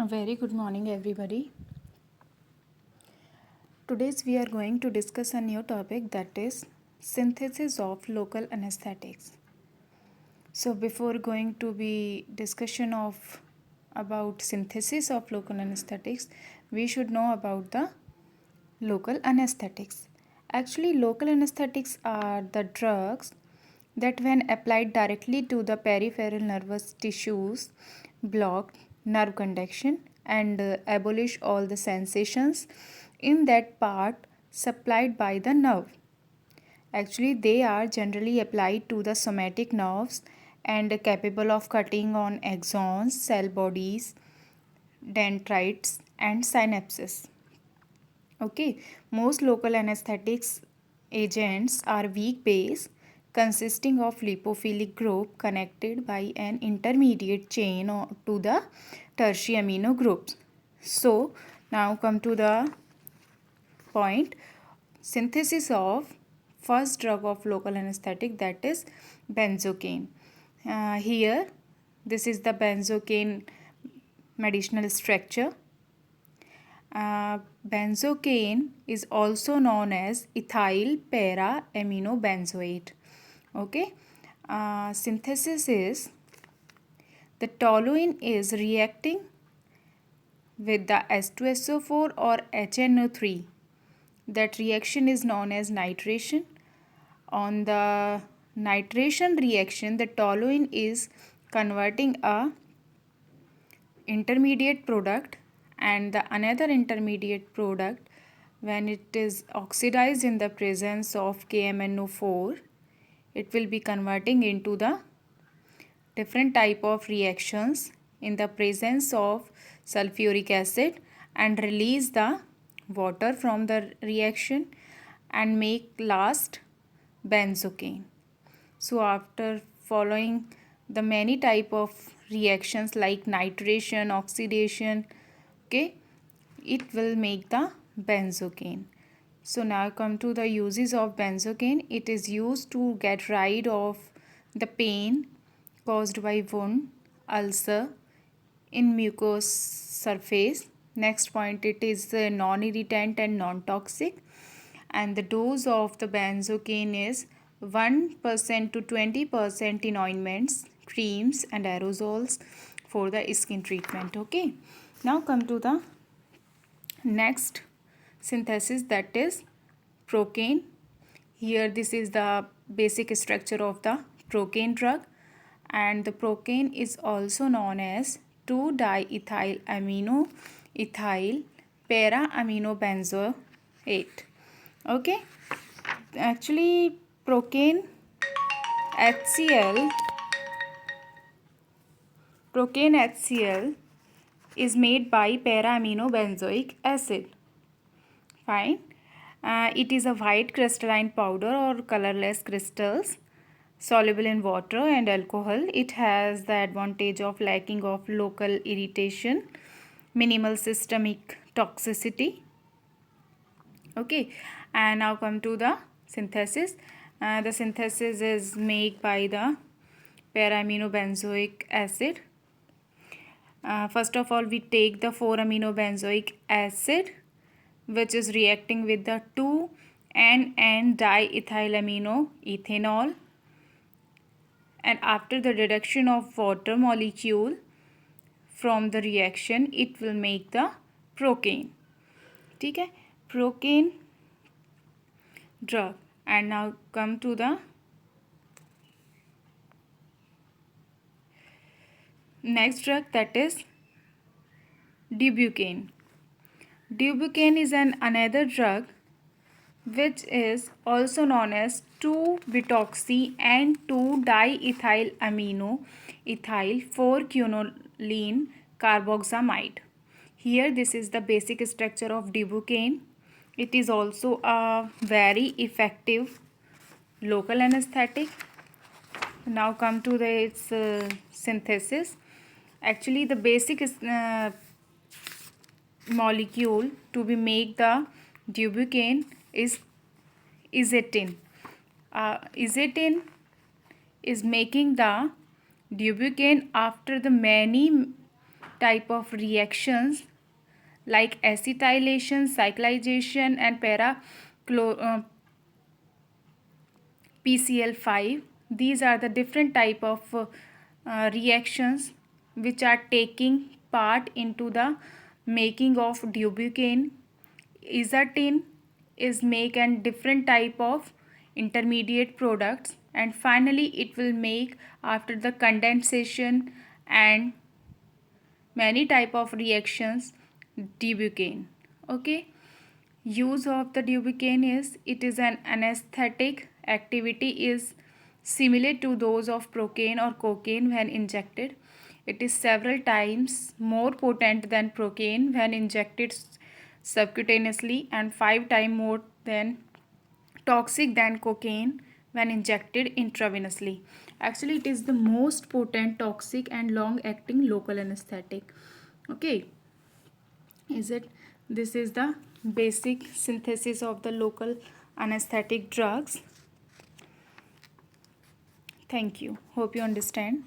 A very good morning, everybody. Today's we are going to discuss a new topic, that is synthesis of local anesthetics. So before going to be discussion of about synthesis of local anesthetics, we should know about the local anesthetics. Actually, local anesthetics are the drugs that when applied directly to the peripheral nervous tissues block nerve conduction and abolish all the sensations in that part supplied by the nerve. Actually, they are generally applied to the somatic nerves and capable of cutting on axons, cell bodies, dendrites, and synapses. Okay, most local anesthetics agents are weak base consisting of lipophilic group connected by an intermediate chain to the tertiary amino groups. So, now come to the point, synthesis of first drug of local anesthetic, that is benzocaine. Here this is the benzocaine medicinal structure. Benzocaine is also known as ethyl para amino benzoate. Okay, synthesis is the toluene is reacting with the H2SO4 or HNO3. That reaction is known as nitration. On the nitration reaction, the toluene is converting a intermediate product, and the another intermediate product, when it is oxidized in the presence of KMNO4, it will be converting into the different type of reactions in the presence of sulfuric acid and release the water from the reaction and make last benzocaine. So after following the many type of reactions like nitration, oxidation, okay, it will make the benzocaine. So now come to the uses of benzocaine. It is used to get rid of the pain caused by wound, ulcer in mucous surface. Next point, it is non-irritant and non-toxic, and the dose of the benzocaine is 1% to 20% in ointments, creams and aerosols for the skin treatment. Okay, now come to the next synthesis, that is procaine. Here this is the basic structure of the procaine drug, and the procaine is also known as 2-diethyl amino ethyl para amino benzoate. Okay, actually procaine HCl is made by para-amino-benzoic acid. Fine. It is a white crystalline powder or colorless crystals soluble in water and alcohol. It has the advantage of lacking of local irritation, minimal systemic toxicity. Okay, and now come to the synthesis. The synthesis is made by the para-amino-benzoic acid. First of all, we take the 4-amino-benzoic acid, which is reacting with the 2N-diethylamino ethanol, and after the reduction of water molecule from the reaction, it will make the procaine. Okay, procaine drug. And now come to the next drug, that is Dubucaine. Dubucaine is another drug which is also known as 2-butoxy and 2-diethyl amino ethyl 4-quinoline carboxamide. Here this is the basic structure of Dubucaine. It is also a very effective local anesthetic. Now come to its synthesis. Actually, the basic molecule to be make the Dubucaine is ezetine. Ezetine is making the Dubucaine after the many type of reactions like acetylation, cyclization, and PCl5. These are the different type of reactions which are taking part into the making of dubicane. Isotin is make and different type of intermediate products, and finally it will make after the condensation and many type of reactions dubicane. Okay, use of the dubicane is it is an anesthetic. Activity is similar to those of procaine or cocaine when injected. It is several times more potent than procaine when injected subcutaneously, and 5 times more than toxic than cocaine when injected intravenously. Actually, it is the most potent, toxic, and long acting local anesthetic. Okay, is it? This is the basic synthesis of the local anesthetic drugs. Thank you. Hope you understand.